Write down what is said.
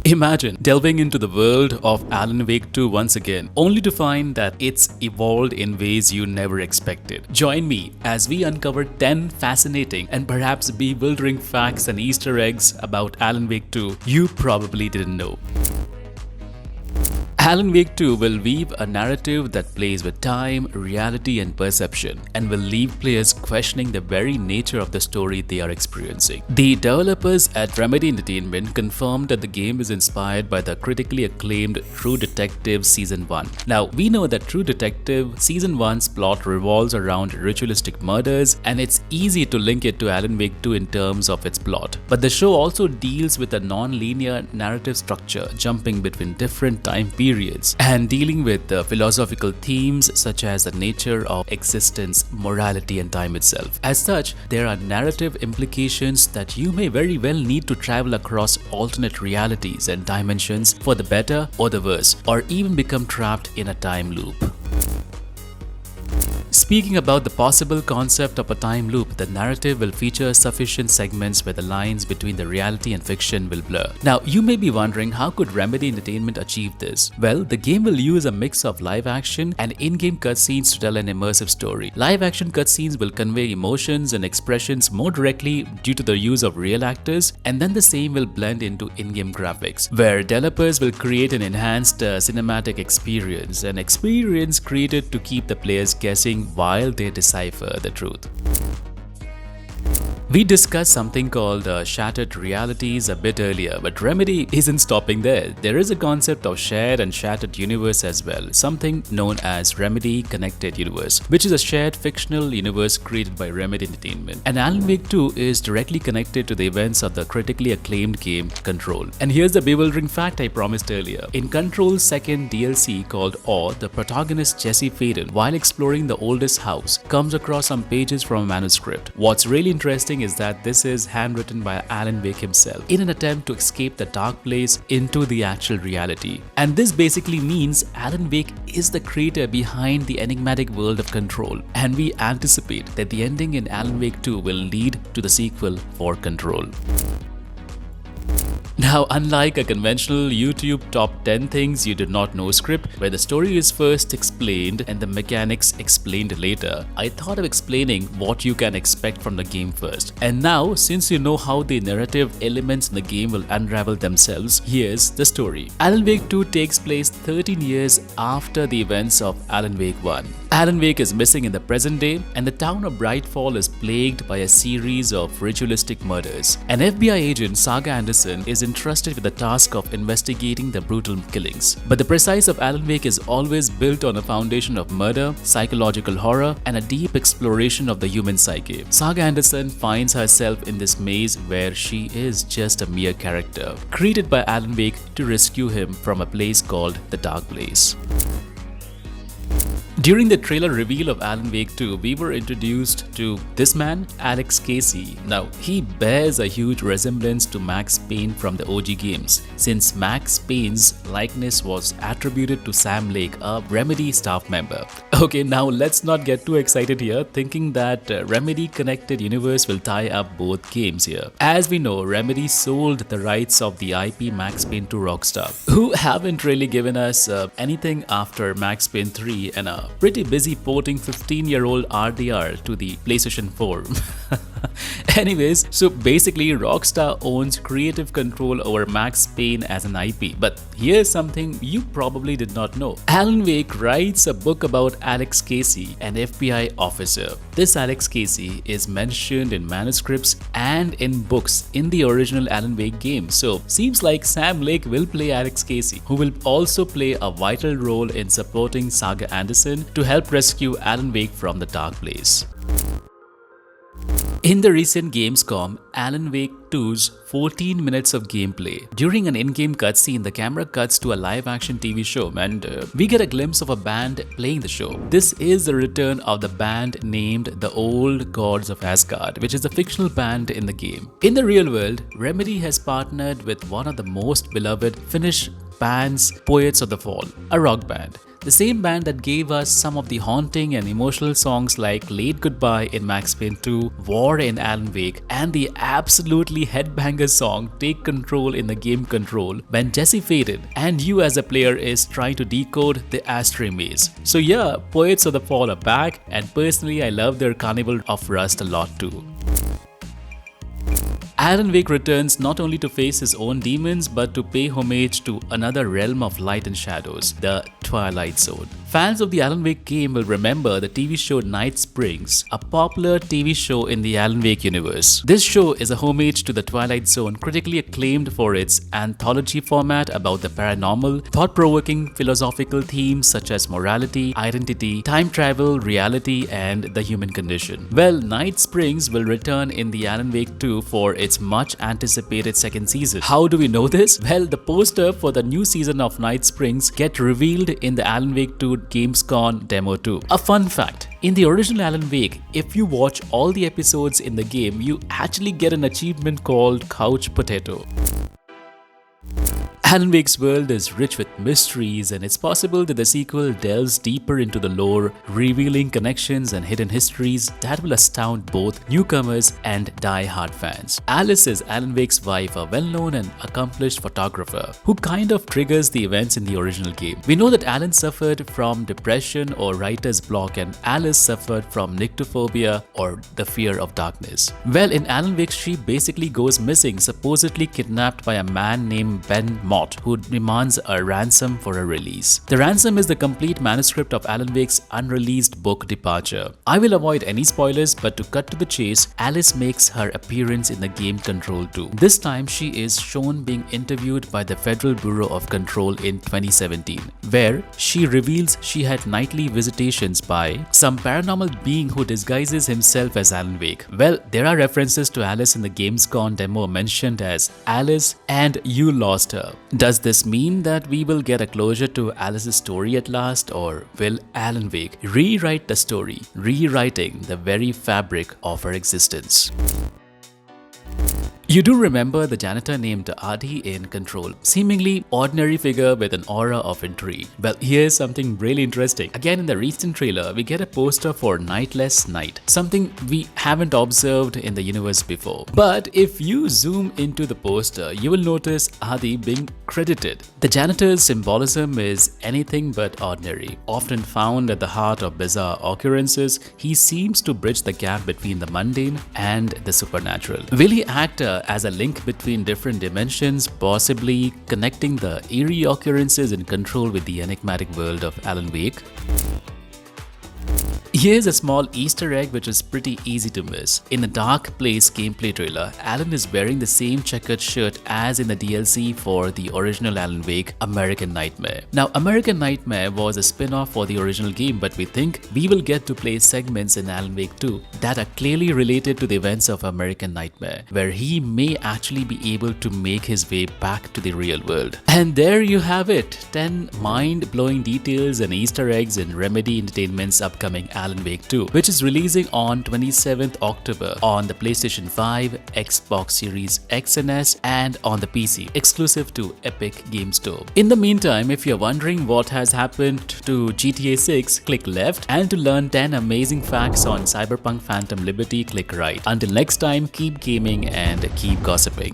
Imagine delving into the world of Alan Wake 2 once again, only to find that it's evolved in ways you never expected. Join me as we uncover 10 fascinating and perhaps bewildering facts and Easter eggs about Alan Wake 2 you probably didn't know. Alan Wake 2 will weave a narrative that plays with time, reality and perception and will leave players questioning the very nature of the story they are experiencing. The developers at Remedy Entertainment confirmed that the game is inspired by the critically acclaimed True Detective Season 1. Now, we know that True Detective Season 1's plot revolves around ritualistic murders and it's easy to link it to Alan Wake 2 in terms of its plot. But the show also deals with a non-linear narrative structure, jumping between different time periods and dealing with philosophical themes such as the nature of existence, morality and time itself. As such, there are narrative implications that you may very well need to travel across alternate realities and dimensions for the better or the worse, or even become trapped in a time loop. Speaking about the possible concept of a time loop, the narrative will feature sufficient segments where the lines between the reality and fiction will blur. Now, you may be wondering, how could Remedy Entertainment achieve this? Well, the game will use a mix of live action and in-game cutscenes to tell an immersive story. Live action cutscenes will convey emotions and expressions more directly due to the use of real actors, and then the same will blend into in-game graphics, where developers will create an enhanced cinematic experience, an experience created to keep the players guessing while they decipher the truth. We discussed something called shattered realities a bit earlier, but Remedy isn't stopping there. There is a concept of shared and shattered universe as well, something known as Remedy Connected Universe, which is a shared fictional universe created by Remedy Entertainment. And Alan Wake 2 is directly connected to the events of the critically acclaimed game Control. And here's the bewildering fact I promised earlier. In Control's second DLC called Awe, the protagonist Jesse Faden, while exploring the oldest house, comes across some pages from a manuscript. What's really interesting is that this is handwritten by Alan Wake himself in an attempt to escape the dark place into the actual reality. And this basically means Alan Wake is the creator behind the enigmatic world of Control, and we anticipate that the ending in Alan Wake 2 will lead to the sequel for Control. Now, unlike a conventional YouTube top 10 things you did not know script, where the story is first explained and the mechanics explained later, I thought of explaining what you can expect from the game first. And now, since you know how the narrative elements in the game will unravel themselves, here's the story. Alan Wake 2 takes place 13 years after the events of Alan Wake 1. Alan Wake is missing in the present day, and the town of Brightfall is plagued by a series of ritualistic murders. An FBI agent, Saga Anderson, is entrusted with the task of investigating the brutal killings. But the precise of Alan Wake is always built on a foundation of murder, psychological horror, and a deep exploration of the human psyche. Saga Anderson finds herself in this maze where she is just a mere character, created by Alan Wake to rescue him from a place called the Dark Place. During the trailer reveal of Alan Wake 2, we were introduced to this man, Alex Casey. Now, he bears a huge resemblance to Max Payne from the OG games, since Max Payne's likeness was attributed to Sam Lake, a Remedy staff member. Okay, now let's not get too excited here, thinking that Remedy Connected Universe will tie up both games here. As we know, Remedy sold the rights of the IP Max Payne to Rockstar, who haven't really given us anything after Max Payne 3 and a pretty busy porting 15-year-old RDR to the PlayStation 4. Anyways, so basically Rockstar owns creative control over Max Payne as an IP. But here's something you probably did not know. Alan Wake writes a book about Alex Casey, an FBI officer. This Alex Casey is mentioned in manuscripts and in books in the original Alan Wake game. So seems like Sam Lake will play Alex Casey, who will also play a vital role in supporting Saga Anderson to help rescue Alan Wake from the dark place. In the recent Gamescom, Alan Wake 2's 14 minutes of gameplay. During an in-game cutscene, the camera cuts to a live-action TV show and we get a glimpse of a band playing the show. This is the return of the band named the Old Gods of Asgard, which is a fictional band in the game. In the real world, Remedy has partnered with one of the most beloved Finnish bands, Poets of the Fall, a rock band. the same band that gave us some of the haunting and emotional songs like Late Goodbye in Max Payne 2, War in Alan Wake, and the absolutely headbanger song Take Control in the game Control when Jesse faded and you as a player is trying to decode the ashtray maze. So yeah, Poets of the Fall are back, and personally I love their Carnival of Rust a lot too. Alan Wake returns not only to face his own demons but to pay homage to another realm of light and shadows, the Twilight Zone. Fans of the Alan Wake game will remember the TV show Night Springs, a popular TV show in the Alan Wake universe. This show is a homage to the Twilight Zone, critically acclaimed for its anthology format about the paranormal, thought-provoking philosophical themes such as morality, identity, time travel, reality, and the human condition. Well, Night Springs will return in the Alan Wake 2 for its much anticipated second season. How do we know this? Well, the poster for the new season of Night Springs get revealed in the Alan Wake 2 Gamescom demo too. A fun fact, in the original Alan Wake, if you watch all the episodes in the game, you actually get an achievement called Couch Potato. Alan Wake's world is rich with mysteries, and it's possible that the sequel delves deeper into the lore, revealing connections and hidden histories that will astound both newcomers and die-hard fans. Alice is Alan Wake's wife, a well-known and accomplished photographer who kind of triggers the events in the original game. We know that Alan suffered from depression or writer's block, and Alice suffered from nyctophobia or the fear of darkness. Well, in Alan Wake, she basically goes missing, supposedly kidnapped by a man named Ben Mott, who demands a ransom for her release. The ransom is the complete manuscript of Alan Wake's unreleased book Departure. I will avoid any spoilers, but to cut to the chase, Alice makes her appearance in the game Control 2. This time she is shown being interviewed by the Federal Bureau of Control in 2017, where she reveals she had nightly visitations by some paranormal being who disguises himself as Alan Wake. Well, there are references to Alice in the Gamescom demo mentioned as Alice and you lost her. Does this mean that we will get a closure to Alice's story at last, or will Alan Wake rewrite the story, rewriting the very fabric of her existence? You do remember the janitor named Ahti in Control, seemingly ordinary figure with an aura of intrigue. Well, here's something really interesting. Again, in the recent trailer, we get a poster for Nightless Night, something we haven't observed in the universe before. But if you zoom into the poster, you will notice Ahti being credited. The janitor's symbolism is anything but ordinary. Often found at the heart of bizarre occurrences, he seems to bridge the gap between the mundane and the supernatural. Will he act as a link between different dimensions, possibly connecting the eerie occurrences in Control with the enigmatic world of Alan Wake? Here's a small Easter egg which is pretty easy to miss. In the Dark Place gameplay trailer, Alan is wearing the same checkered shirt as in the DLC for the original Alan Wake, American Nightmare. Now, American Nightmare was a spin-off for the original game, but we think we will get to play segments in Alan Wake 2 that are clearly related to the events of American Nightmare, where he may actually be able to make his way back to the real world. And there you have it, 10 mind-blowing details and Easter eggs in Remedy Entertainment's upcoming Alan Wake 2, which is releasing on 27th October on the PlayStation 5, Xbox Series X and S, and on the PC, exclusive to Epic Game Store. In the meantime, if you're wondering what has happened to GTA 6, click left, and to learn 10 amazing facts on Cyberpunk Phantom Liberty, click right. Until next time, keep gaming and keep gossiping.